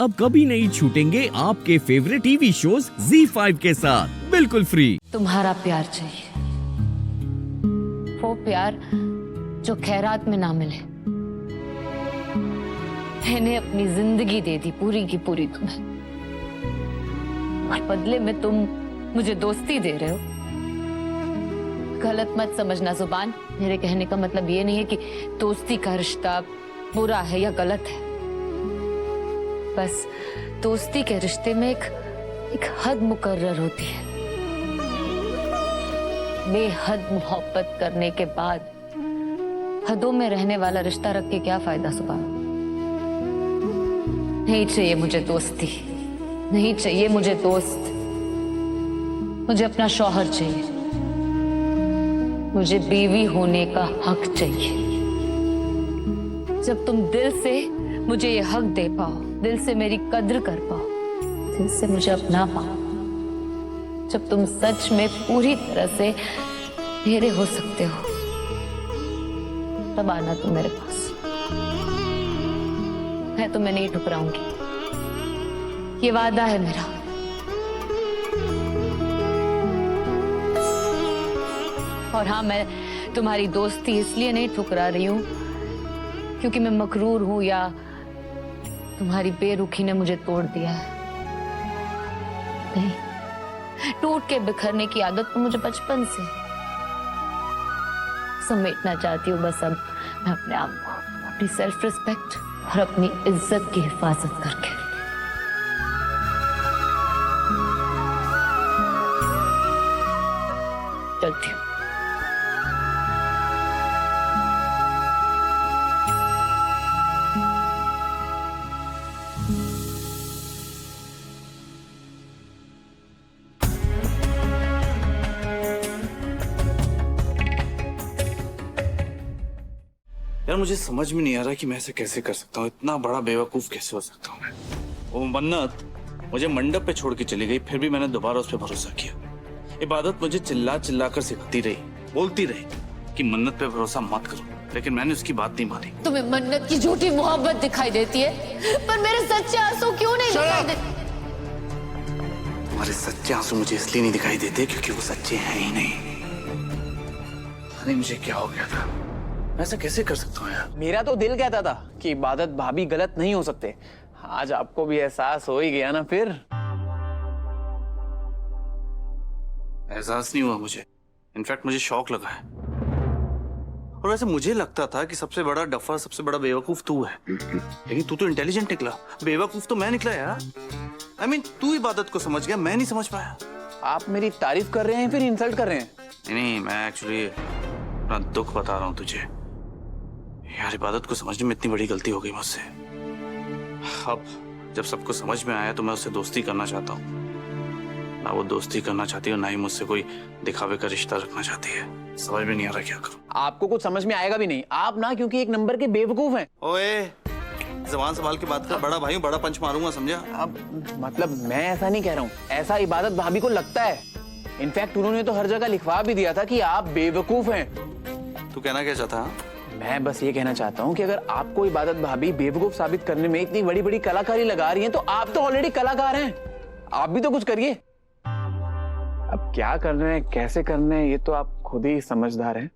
अब कभी नहीं छूटेंगे आपके फेवरेट टीवी शोज ZEE5 के साथ बिल्कुल फ्री। तुम्हारा प्यार चाहिए, वो प्यार जो खैरात में ना मिले। मैंने अपनी जिंदगी दे दी पूरी की पूरी तुम्हें, और बदले में तुम मुझे दोस्ती दे रहे हो। गलत मत समझना जुबान, मेरे कहने का मतलब ये नहीं है कि दोस्ती का रिश्ता बुरा है या गलत है। बस दोस्ती के रिश्ते में एक हद मुकर्रर होती है। बेहद मोहब्बत करने के बाद हदों में रहने वाला रिश्ता रख के क्या फायदा सुबह। नहीं चाहिए मुझे दोस्ती, नहीं चाहिए मुझे दोस्त। मुझे अपना शौहर चाहिए, मुझे बीवी होने का हक चाहिए। जब तुम दिल से मुझे ये हक दे पाओ, दिल से मेरी कद्र कर पाओ, दिल से मुझे अपना पाओ, जब तुम सच में पूरी तरह से मेरे हो सकते हो, तब आना तुम मेरे पास। मैं तुम्हें नहीं ठुकराऊंगी, ये वादा है मेरा। और हाँ, मैं तुम्हारी दोस्ती इसलिए नहीं ठुकरा रही हूं क्योंकि मैं मकरूर हूं या तुम्हारी बेरुखी ने मुझे तोड़ दिया है। नहीं, टूट के बिखरने की आदत तो मुझे बचपन से। समेटना चाहती हूँ बस अब मैं अपने आप को, अपनी सेल्फ रिस्पेक्ट और अपनी इज्जत की हिफाजत करके। चलती हूँ। यार मुझे समझ में नहीं आ रहा कि मैं ऐसे कैसे कर सकता हूँ, इतना बड़ा बेवकूफ कैसे हो सकता हूँ मैं। वो मन्नत मुझे मंडप पे छोड़ के चली गई, फिर भी मैंने दोबारा उस पर भरोसा किया। इबादत मुझे चिल्ला चिल्ला कर सिखाती रही, बोलती रही कि मन्नत पे भरोसा मत करो, लेकिन मैंने उसकी बात नहीं मानी। तुम्हें मन्नत की झूठी मोहब्बत दिखाई देती है, पर मेरे सच्चे आंसू क्यों नहीं दिखाई देते? तुम्हारे सच्चे आंसू मुझे इसलिए नहीं दिखाई देते क्योंकि वो सच्चे हैं ही नहीं। अरे मुझे क्या हो गया था, ऐसा कैसे कर सकता हूँ यार? मेरा तो दिल कहता था कि इबादत भाभी गलत नहीं हो सकते। आज आपको भी एहसास हो ही गया ना फिर। एहसास नहीं हुआ मुझे, इनफैक्ट मुझे शौक लगा है। और वैसे मुझे लगता था कि सबसे बड़ा डफर, सबसे बड़ा बेवकूफ तू है, लेकिन तू तो इंटेलिजेंट निकला। बेवकूफ तो मैं निकला यार। I mean, तू इबादत को समझ गया, मैं नहीं समझ पाया। आप मेरी तारीफ कर रहे हैं फिर इंसल्ट कर रहे हैं? नहीं, मैं एक्चुअली अपना दुख बता रहा हूँ तुझे। यार इबादत को समझने में इतनी बड़ी गलती हो गई मुझसे। अब जब सबको समझ में आया तो मैं उससे दोस्ती करना चाहता हूँ। ना वो दोस्ती करना चाहती है, ना ही मुझसे कोई दिखावे का रिश्ता रखना चाहती है। समझ में नहीं आ रहा क्या करूँ। आपको कुछ समझ में आएगा भी नहीं, आप ना क्योंकि एक नंबर के बेवकूफ हैं। ओए, जबान संभाल के बात कर, बड़ा भाई हूँ, बड़ा पंच मारूंगा, समझा? अब मतलब मैं ऐसा नहीं कह रहा हूँ, ऐसा इबादत भाभी को लगता है। इनफैक्ट उन्होंने तो हर जगह लिखवा भी दिया था कि आप बेवकूफ हैं। तू कहना क्या चाहता है? मैं बस ये कहना चाहता हूँ कि अगर आपको इबादत भाभी बेवकूफ साबित करने में इतनी बड़ी बड़ी कलाकारी लगा रही हैं, तो आप तो ऑलरेडी कलाकार हैं। आप भी तो कुछ करिए। अब क्या करना है, कैसे करना है, ये तो आप खुद ही समझदार हैं।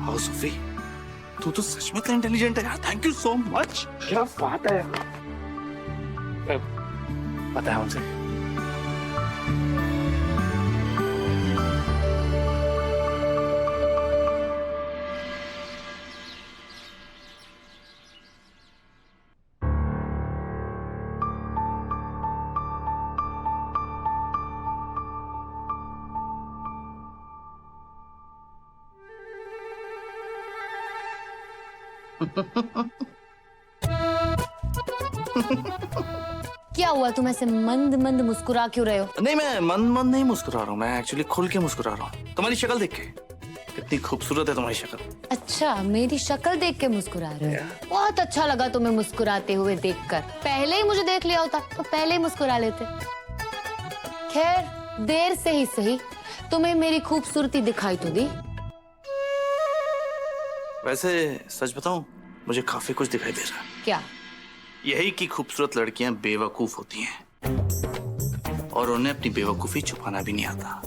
हाँ सोफी, तू तो सच में इंटेलिजेंट है यार। Thank you so much. क्या बात है। पता है मुझे। क्या हुआ, तुम ऐसे मंद मंद मुस्कुरा क्यों रहे हो? नहीं, मैं मंद मंद नहीं मुस्कुरा रहा हूँ, मैं एक्चुअली खुल के मुस्कुरा रहा हूँ। तुम्हारी शक्ल देख के, कितनी खूबसूरत है तुम्हारी शक्ल। अच्छा, मेरी शक्ल देख के मुस्कुरा रहे हो? बहुत अच्छा लगा तुम्हें मुस्कुराते हुए देखकर। पहले ही मुझे देख लिया होता तो पहले ही मुस्कुरा लेते। खैर, देर से ही सही, तुम्हें मेरी खूबसूरती दिखाई तो दी। वैसे सच बताऊं, मुझे काफी कुछ दिखाई दे रहा है। क्या? यही कि खूबसूरत लड़कियां बेवकूफ होती हैं और उन्हें अपनी बेवकूफी छुपाना भी नहीं आता।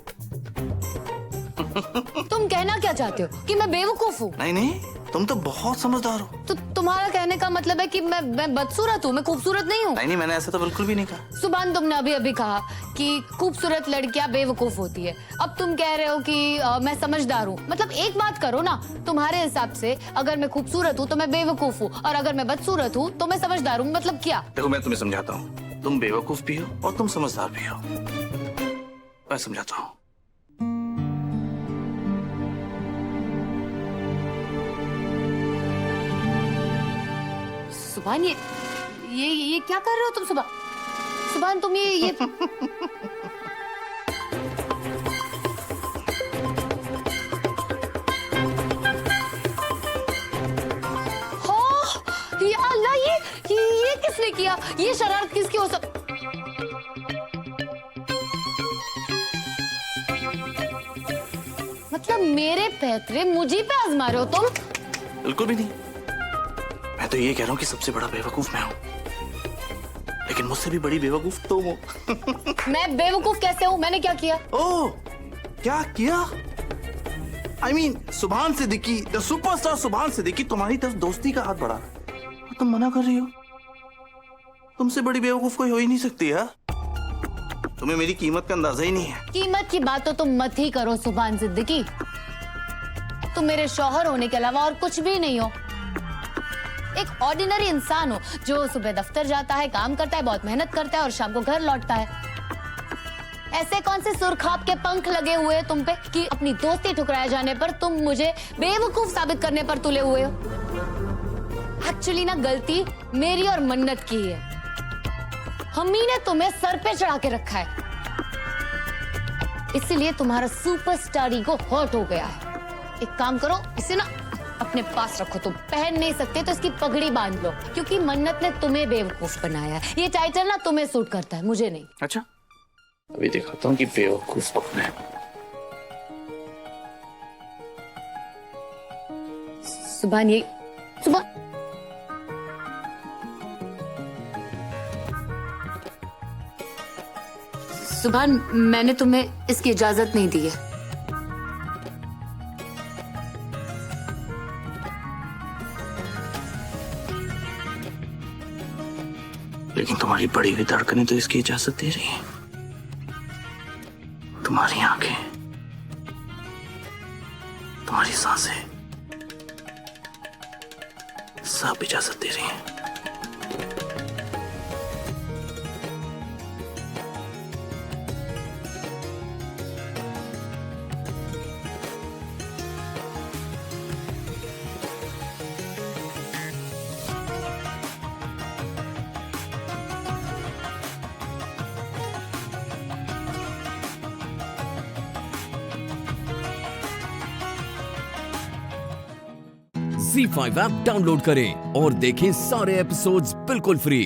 तुम कहना क्या चाहते हो कि मैं बेवकूफ हूँ? नहीं नहीं, तुम तो बहुत समझदार हो। तो तुम्हारा कहने का मतलब है कि मैं बदसूरत हूँ, मैं खूबसूरत नहीं हूँ? नहीं नहीं, मैंने ऐसा तो बिल्कुल भी नहीं कहा। सुभान, तुमने अभी अभी कहा कि खूबसूरत लड़कियां बेवकूफ होती है। अब तुम कह रहे हो कि मैं समझदार हूँ। मतलब एक बात करो ना, तुम्हारे हिसाब से अगर मैं खूबसूरत हूँ तो मैं बेवकूफ हूँ, और अगर मैं बदसूरत हूँ तो मैं समझदार हूँ। मतलब क्या? देखो, मैं तुम्हें समझाता हूँ। तुम बेवकूफ भी हो और तुम समझदार भी हो। मैं समझाता हूँ। सुभान, ये क्या कर रहे हो तुम? सुभान, तुम ये हो या अल्लाह, ये किसने किया? ये शरारत किसकी हो सब? मतलब मेरे पैतरे मुझे पे आजमा रहे हो तुम? बिल्कुल भी नहीं। मैं तो ये कह रहा हूँ कि सबसे बड़ा बेवकूफ मैं हूँ, लेकिन मुझसे भी बड़ी बेवकूफ तुम हो। मैं बेवकूफ कैसे हूँ? मैंने क्या किया? ओह, क्या किया? I mean, सुभान सिद्दीकी, द सुपरस्टार सुभान सिद्दीकी तुम्हारी तरफ दोस्ती का हाथ बढ़ा और तुम मना कर रही हो। तुमसे बड़ी बेवकूफ कोई हो ही नहीं सकती है। तुम्हें मेरी कीमत का अंदाजा ही नहीं है। कीमत की बात तो तुम मत ही करो सुभान सिद्दीकी। तुम मेरे शौहर होने के अलावा और कुछ भी नहीं हो। एक ऑर्डिनरी इंसान हो जो सुबह दफ्तर जाता है, काम करता है, बहुत मेहनत करता है और शाम को घर लौटता है। ऐसे कौन से सुरखाब के पंख लगे हुए हैं तुम पे कि अपनी दोस्ती ठुकराए जाने पर तुम मुझे बेवकूफ साबित करने पर तुले हुए हो? एक्चुअली ना, गलती मेरी और मन्नत की है। हम्मी ने तुम्हें सर पे चढ़ा के रखा है, इसीलिए तुम्हारा सुपरस्टार ईगो हर्ट हो गया है। एक काम करो, इसे ना अपने पास रखो। तुम पहन नहीं सकते तो इसकी पगड़ी बांध लो, क्योंकि मन्नत ने तुम्हें बेवकूफ बनाया है। ये टाइटल ना तुम्हें सूट करता है, मुझे नहीं। अच्छा, अभी दिखाता हूँ कि बेवकूफ कौन है। सुभान, ये सुभान, सुभान, मैंने तुम्हें इसकी इजाजत नहीं दी है। लेकिन तुम्हारी बड़ी हुई धड़कनें तो इसकी इजाजत दे रही हैं। तुम्हारी आंखें, तुम्हारी सांसें सब इजाजत दे रही हैं। Z5 ऐप डाउनलोड करें और देखें सारे एपिसोड्स बिल्कुल फ्री।